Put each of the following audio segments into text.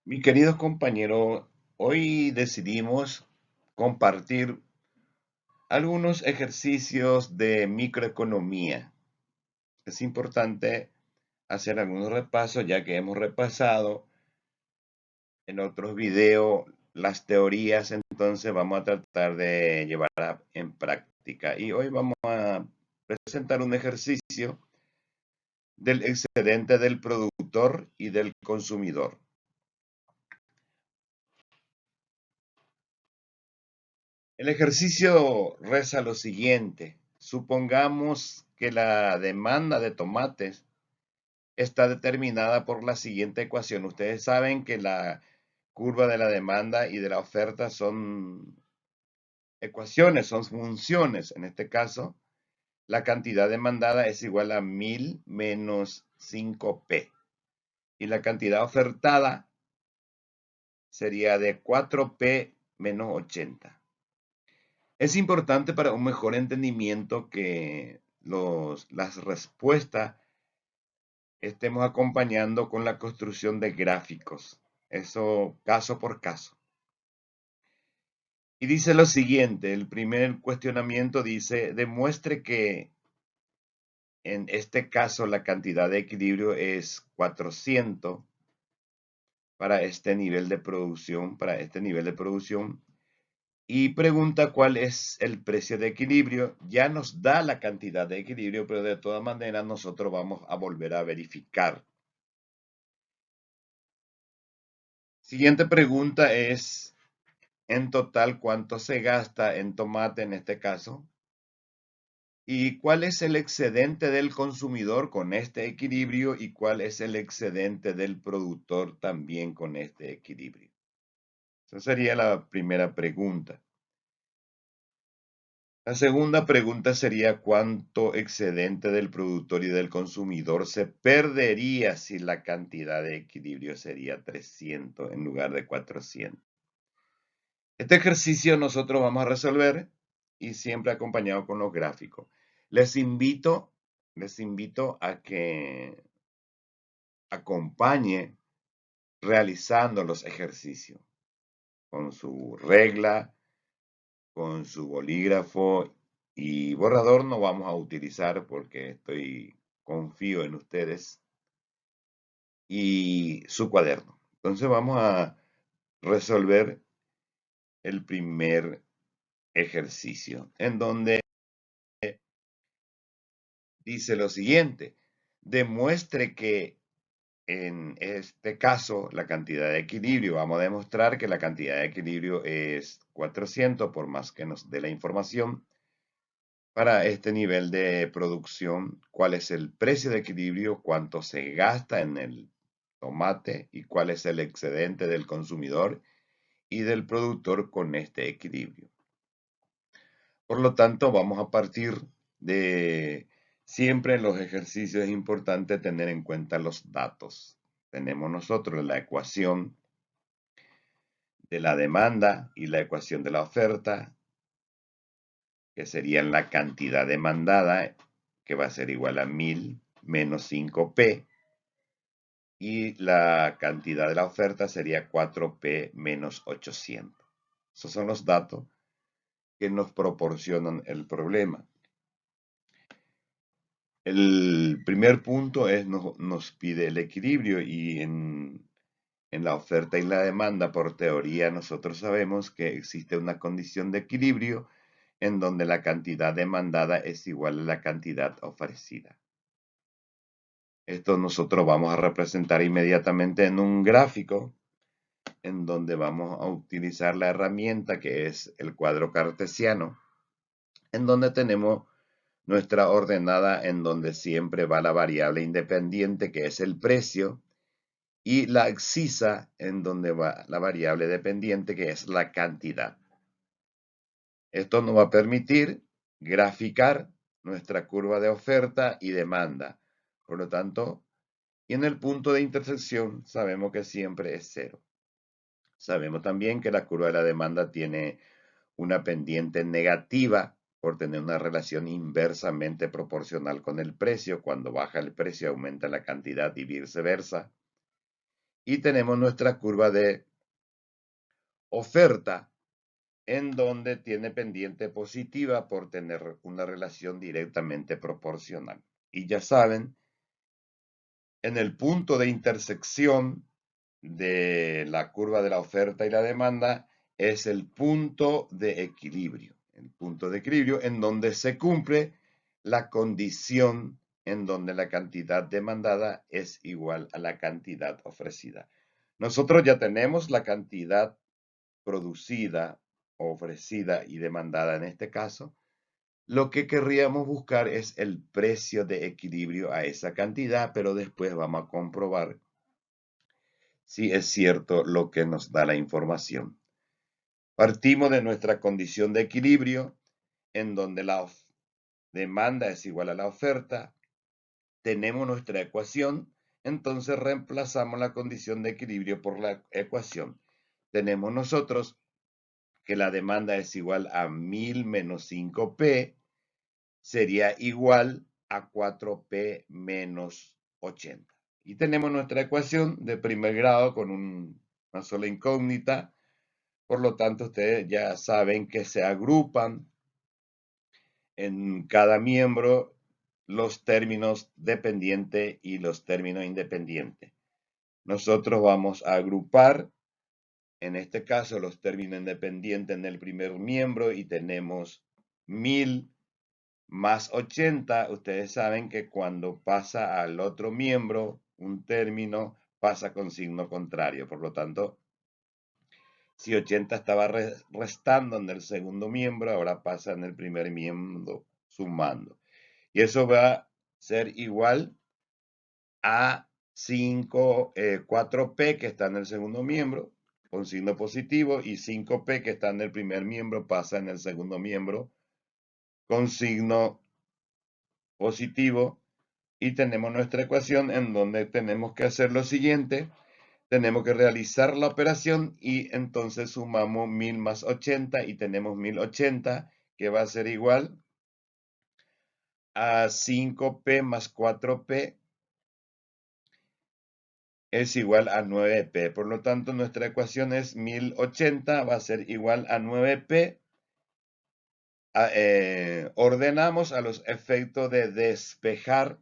Mi queridos compañeros, hoy decidimos compartir algunos ejercicios de microeconomía. Es importante hacer algunos repasos ya que hemos repasado en otros videos las teorías, entonces vamos a tratar de llevarlas en práctica. Y hoy vamos a presentar un ejercicio del excedente del productor y del consumidor. El ejercicio reza lo siguiente. Supongamos que la demanda de tomates está determinada por la siguiente ecuación. Ustedes saben que la curva de la demanda y de la oferta son ecuaciones, son funciones. En este caso, la cantidad demandada es igual a 1000 menos 5P. Y la cantidad ofertada sería de 4P menos 80. Es importante para un mejor entendimiento que las respuestas estemos acompañando con la construcción de gráficos. Eso caso por caso. Y dice lo siguiente, el primer cuestionamiento dice, demuestre que en este caso la cantidad de equilibrio es 400 para este nivel de producción, y pregunta cuál es el precio de equilibrio. Ya nos da la cantidad de equilibrio, pero de todas maneras nosotros vamos a volver a verificar. Siguiente pregunta es, en total, ¿cuánto se gasta en tomate en este caso? ¿Y cuál es el excedente del consumidor con este equilibrio? ¿Y cuál es el excedente del productor también con este equilibrio? Esa sería la primera pregunta. La segunda pregunta sería cuánto excedente del productor y del consumidor se perdería si la cantidad de equilibrio sería 300 en lugar de 400. Este ejercicio nosotros vamos a resolver y siempre acompañado con los gráficos. Les invito, les invito a que acompañe realizando los ejercicios con su regla, con su bolígrafo y borrador no vamos a utilizar porque confío en ustedes, y su cuaderno. Entonces vamos a resolver el primer ejercicio en donde dice lo siguiente, demuestre que en este caso la cantidad de equilibrio, vamos a demostrar que la cantidad de equilibrio es 400 por más que nos dé la información. Para este nivel de producción, cuál es el precio de equilibrio, cuánto se gasta en el tomate y cuál es el excedente del consumidor y del productor con este equilibrio. Por lo tanto, vamos a partir de siempre en los ejercicios es importante tener en cuenta los datos. Tenemos nosotros la ecuación de la demanda y la ecuación de la oferta, que serían la cantidad demandada, que va a ser igual a 1000 menos 5P, y la cantidad de la oferta sería 4P menos 800. Esos son los datos que nos proporcionan el problema. El primer punto es nos pide el equilibrio y en la oferta y la demanda, por teoría, nosotros sabemos que existe una condición de equilibrio en donde la cantidad demandada es igual a la cantidad ofrecida. Esto nosotros vamos a representar inmediatamente en un gráfico en donde vamos a utilizar la herramienta que es el cuadro cartesiano, en donde tenemos nuestra ordenada en donde siempre va la variable independiente que es el precio y la excisa en donde va la variable dependiente que es la cantidad. Esto nos va a permitir graficar nuestra curva de oferta y demanda. Por lo tanto, y en el punto de intersección sabemos que siempre es cero. Sabemos también que la curva de la demanda tiene una pendiente negativa por tener una relación inversamente proporcional con el precio. Cuando baja el precio aumenta la cantidad y viceversa. y tenemos nuestra curva de oferta, en donde tiene pendiente positiva por tener una relación directamente proporcional. Y ya saben, en el punto de intersección de la curva de la oferta y la demanda es el punto de equilibrio. El punto de equilibrio en donde se cumple la condición en donde la cantidad demandada es igual a la cantidad ofrecida. Nosotros ya tenemos la cantidad producida, ofrecida y demandada en este caso. Lo que querríamos buscar es el precio de equilibrio a esa cantidad, pero después vamos a comprobar si es cierto lo que nos da la información. Partimos de nuestra condición de equilibrio, en donde la demanda es igual a la oferta. Tenemos nuestra ecuación, entonces reemplazamos la condición de equilibrio por la ecuación. Tenemos nosotros que la demanda es igual a 1000 menos 5P, sería igual a 4P menos 80. Y tenemos nuestra ecuación de primer grado con una sola incógnita. Por lo tanto, ustedes ya saben que se agrupan en cada miembro los términos dependiente y los términos independientes. Nosotros vamos a agrupar, en este caso, los términos independientes en el primer miembro y tenemos 1000 más 80. Ustedes saben que cuando pasa al otro miembro, un término pasa con signo contrario. Por lo tanto, si 80 estaba restando en el segundo miembro, ahora pasa en el primer miembro sumando. Y eso va a ser igual a 4P que está en el segundo miembro con signo positivo y 5P que está en el primer miembro pasa en el segundo miembro con signo positivo. Y tenemos nuestra ecuación en donde tenemos que hacer lo siguiente. Tenemos que realizar la operación y entonces sumamos 1000 más 80 y tenemos 1080 que va a ser igual a 5P más 4P es igual a 9P. Por lo tanto, nuestra ecuación es 1080 va a ser igual a 9P. Ordenamos a los efectos de despejar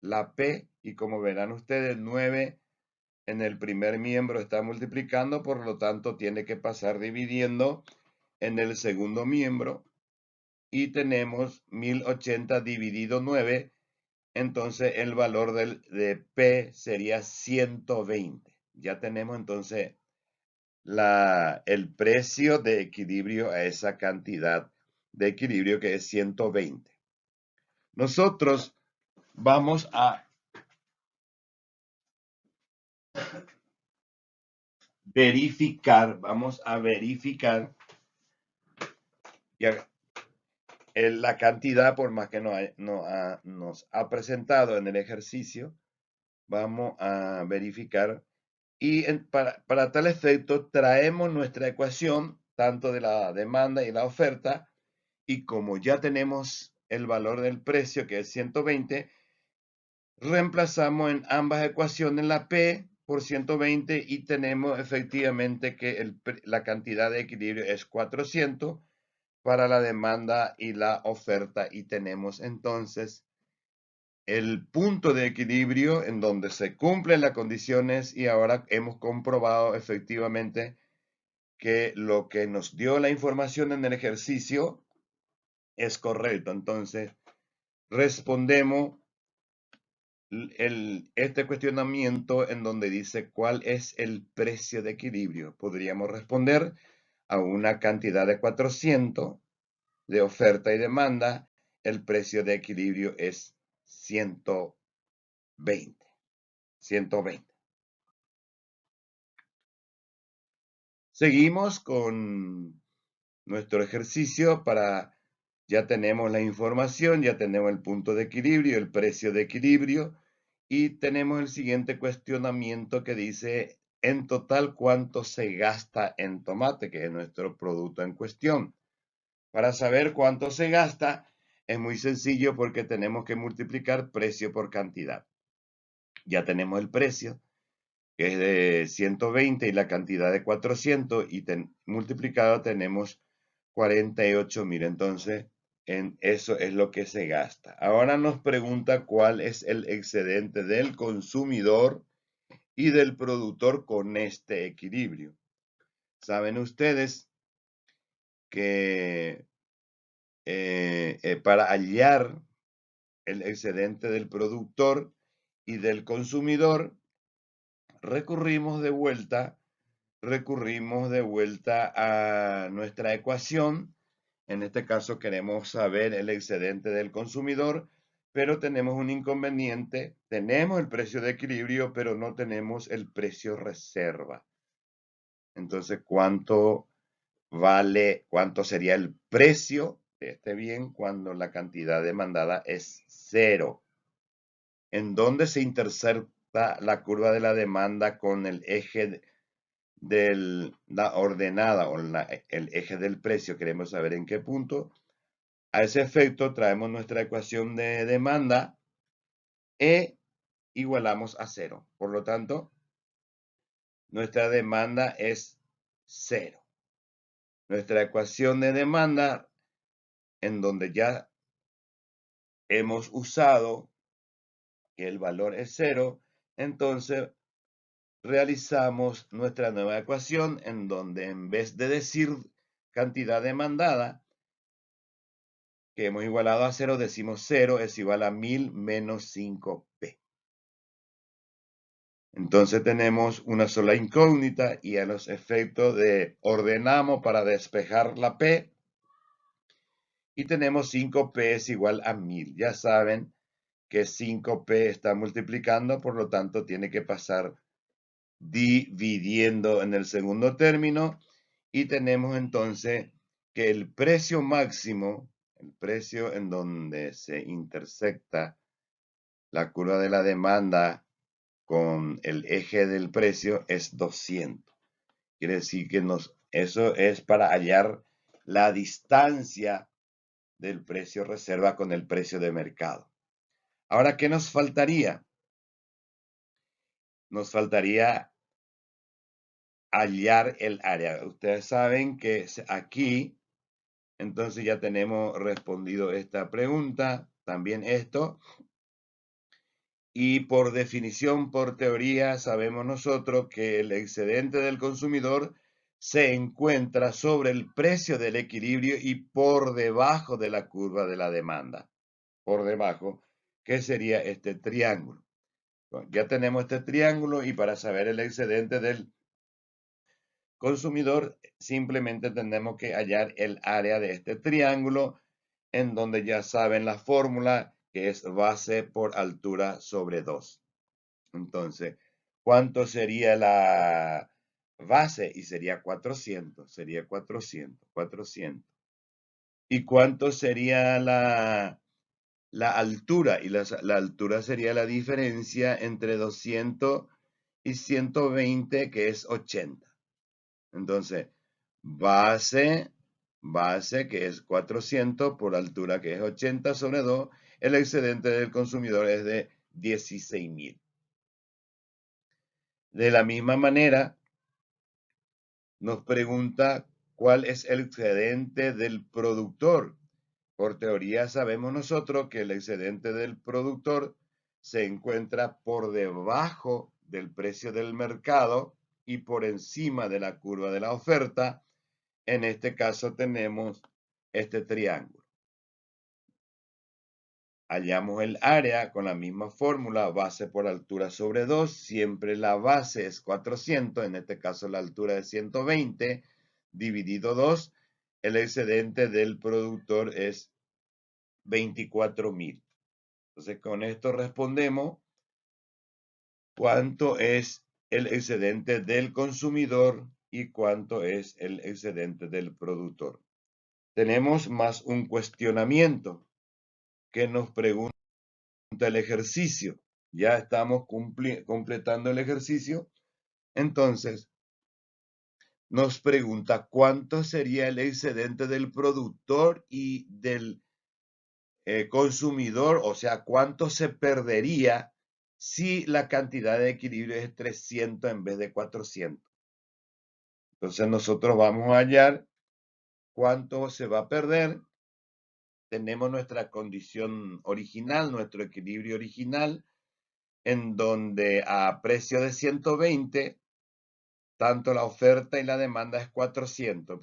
la P y como verán ustedes, 9 en el primer miembro está multiplicando, por lo tanto tiene que pasar dividiendo en el segundo miembro y tenemos 1080 dividido 9, entonces el valor de P sería 120. Ya tenemos entonces el precio de equilibrio a esa cantidad de equilibrio que es 120. Nosotros vamos a verificar la cantidad, por más que nos ha presentado en el ejercicio, vamos a verificar y para tal efecto traemos nuestra ecuación tanto de la demanda y la oferta y como ya tenemos el valor del precio que es 120, reemplazamos en ambas ecuaciones la P por 120 y tenemos efectivamente que la cantidad de equilibrio es 400 para la demanda y la oferta y tenemos entonces el punto de equilibrio en donde se cumplen las condiciones y ahora hemos comprobado efectivamente que lo que nos dio la información en el ejercicio es correcto. Entonces, respondemos este cuestionamiento en donde dice cuál es el precio de equilibrio. Podríamos responder a una cantidad de 400 de oferta y demanda. El precio de equilibrio es 120. 120. Seguimos con nuestro ejercicio ya tenemos la información, ya tenemos el punto de equilibrio, el precio de equilibrio y tenemos el siguiente cuestionamiento que dice en total cuánto se gasta en tomate, que es nuestro producto en cuestión. Para saber cuánto se gasta es muy sencillo porque tenemos que multiplicar precio por cantidad. Ya tenemos el precio. que es de 120 y la cantidad de 400 y multiplicado tenemos 48.000. Entonces, en eso es lo que se gasta. Ahora nos pregunta cuál es el excedente del consumidor y del productor con este equilibrio. Saben ustedes que para hallar el excedente del productor y del consumidor, recurrimos de vuelta a nuestra ecuación. En este caso queremos saber el excedente del consumidor, pero tenemos un inconveniente. Tenemos el precio de equilibrio, pero no tenemos el precio reserva. Entonces, ¿cuánto sería el precio de este bien cuando la cantidad demandada es 0? ¿En dónde se intersecta la curva de la demanda con el eje de la ordenada o el eje del precio? Queremos saber en qué punto. A ese efecto traemos nuestra ecuación de demanda e igualamos a 0. Por lo tanto, nuestra demanda es 0. Nuestra ecuación de demanda, en donde ya hemos usado que el valor es 0, entonces realizamos nuestra nueva ecuación en donde en vez de decir cantidad demandada, que hemos igualado a 0, decimos 0 es igual a 1000 menos 5P. Entonces tenemos una sola incógnita y a los efectos de ordenamos para despejar la P y tenemos 5P es igual a 1000. Ya saben que 5P está multiplicando, por lo tanto tiene que pasar dividiendo en el segundo término y tenemos entonces que el precio máximo, el precio en donde se intersecta la curva de la demanda con el eje del precio es 200. Quiere decir que eso es para hallar la distancia del precio reserva con el precio de mercado. Ahora, ¿qué nos faltaría? Nos faltaría hallar el área. Ustedes saben que aquí, entonces ya tenemos respondido esta pregunta, también esto. Y por definición, por teoría, sabemos nosotros que el excedente del consumidor se encuentra sobre el precio del equilibrio y por debajo de la curva de la demanda. Por debajo, que sería este triángulo. Bueno, ya tenemos este triángulo y para saber el excedente del consumidor, simplemente tenemos que hallar el área de este triángulo, en donde ya saben la fórmula, que es base por altura sobre 2. Entonces, ¿cuánto sería la base? Y sería 400, sería 400. ¿Y cuánto sería la altura? Y la altura sería la diferencia entre 200 y 120, que es 80. Entonces, base, que es 400 por altura, que es 80 sobre 2, el excedente del consumidor es de 16.000. De la misma manera, nos pregunta cuál es el excedente del productor. Por teoría sabemos nosotros que el excedente del productor se encuentra por debajo del precio del mercado y por encima de la curva de la oferta. En este caso tenemos este triángulo. Hallamos el área con la misma fórmula, base por altura sobre 2. Siempre la base es 400, en este caso la altura es 120, dividido 2. El excedente del productor es 24.000. Entonces con esto respondemos cuánto es el excedente del consumidor y cuánto es el excedente del productor. Tenemos más un cuestionamiento que nos pregunta el ejercicio. Ya estamos completando el ejercicio. Entonces, nos pregunta cuánto sería el excedente del productor y del consumidor, o sea, cuánto se perdería si la cantidad de equilibrio es 300 en vez de 400. Entonces nosotros vamos a hallar cuánto se va a perder. Tenemos nuestra condición original, nuestro equilibrio original, en donde a precio de 120, tanto la oferta y la demanda es 400,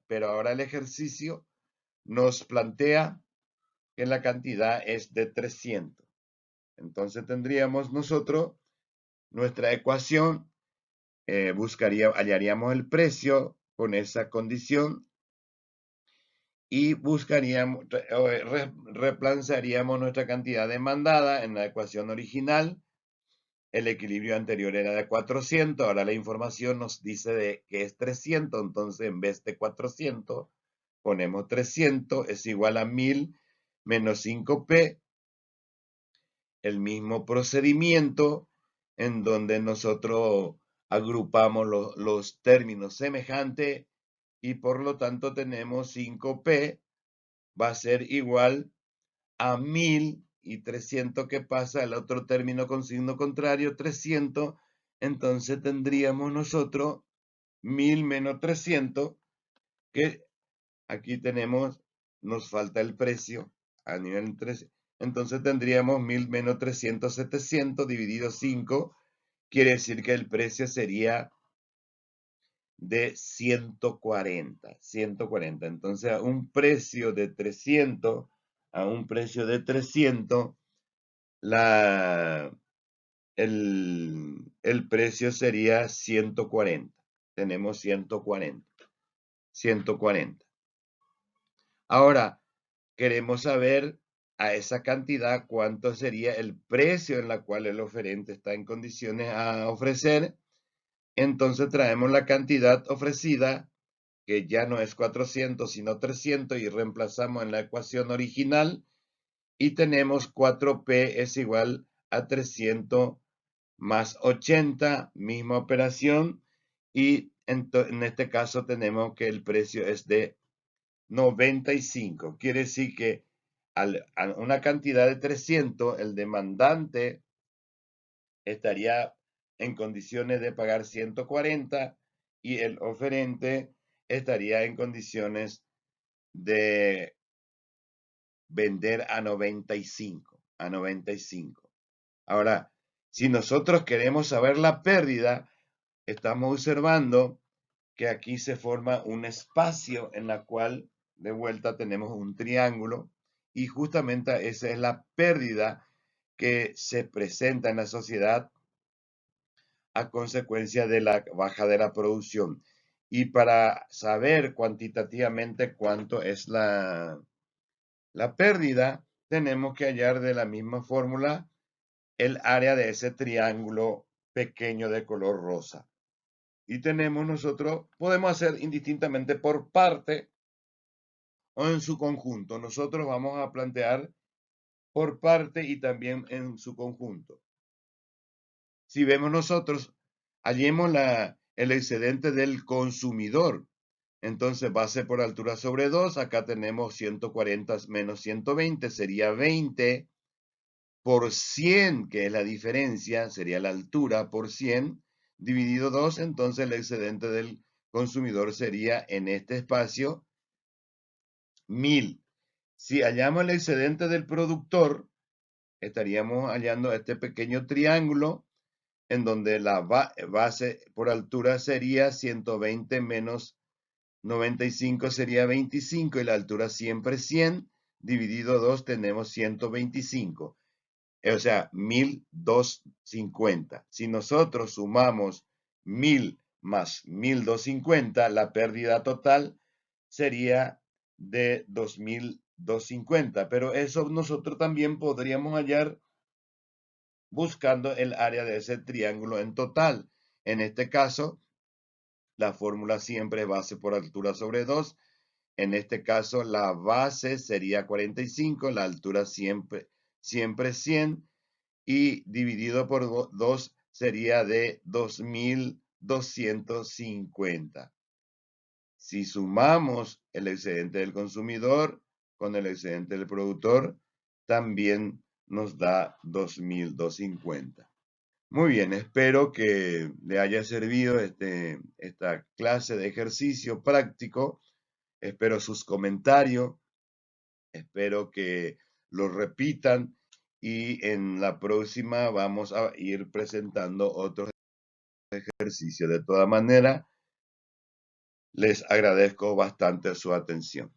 pero ahora el ejercicio nos plantea que la cantidad es de 300. Entonces tendríamos nosotros nuestra ecuación, hallaríamos el precio con esa condición y buscaríamos, reemplazaríamos nuestra cantidad demandada en la ecuación original. El equilibrio anterior era de 400, ahora la información nos dice que es 300, entonces en vez de 400 ponemos 300, es igual a 1000 menos 5P, el mismo procedimiento en donde nosotros agrupamos los términos semejantes y por lo tanto tenemos 5P va a ser igual a 1000 y 300 que pasa al otro término con signo contrario, 300, entonces tendríamos nosotros 1000 menos 300, que aquí tenemos, nos falta el precio a nivel 3, entonces tendríamos 1000 menos 300, 700 dividido 5, quiere decir que el precio sería de 140, 140. Entonces a un precio de 300, el precio sería 140. Tenemos 140. 140. Ahora, queremos saber a esa cantidad cuánto sería el precio en la cual el oferente está en condiciones a ofrecer. Entonces traemos la cantidad ofrecida, que ya no es 400 sino 300, y reemplazamos en la ecuación original y tenemos 4P es igual a 300 más 80, misma operación, y en este caso tenemos que el precio es de 95. Quiere decir que a una cantidad de 300, el demandante estaría en condiciones de pagar 140 y el oferente estaría en condiciones de vender a 95. A 95. Ahora, si nosotros queremos saber la pérdida, estamos observando que aquí se forma un espacio en la cual de vuelta tenemos un triángulo y justamente esa es la pérdida que se presenta en la sociedad a consecuencia de la baja de la producción. Y para saber cuantitativamente cuánto es la pérdida, tenemos que hallar de la misma fórmula el área de ese triángulo pequeño de color rosa. Y tenemos nosotros, podemos hacer indistintamente por parte o en su conjunto. Nosotros vamos a plantear por parte y también en su conjunto. Si vemos nosotros, hallemos el excedente del consumidor. Entonces, base por altura sobre 2, acá tenemos 140 menos 120, sería 20 por 100, que es la diferencia, sería la altura por 100, dividido 2, entonces el excedente del consumidor sería en este espacio 1000. Si hallamos el excedente del productor, estaríamos hallando este pequeño triángulo en donde la base por altura sería 120 menos 95 sería 25 y la altura siempre 100, dividido 2 tenemos 125. O sea, 1250. Si nosotros sumamos 1000 más 1250, la pérdida total sería de 2250. Pero eso nosotros también podríamos hallar buscando el área de ese triángulo en total. En este caso, la fórmula siempre es base por altura sobre 2. En este caso, la base sería 45, la altura siempre 100 y dividido por 2 sería de 2250. Si sumamos el excedente del consumidor con el excedente del productor, también nos da 2250. Muy bien, espero que le haya servido esta clase de ejercicio práctico. Espero sus comentarios, espero que lo repitan y en la próxima vamos a ir presentando otros ejercicios. De todas maneras, les agradezco bastante su atención.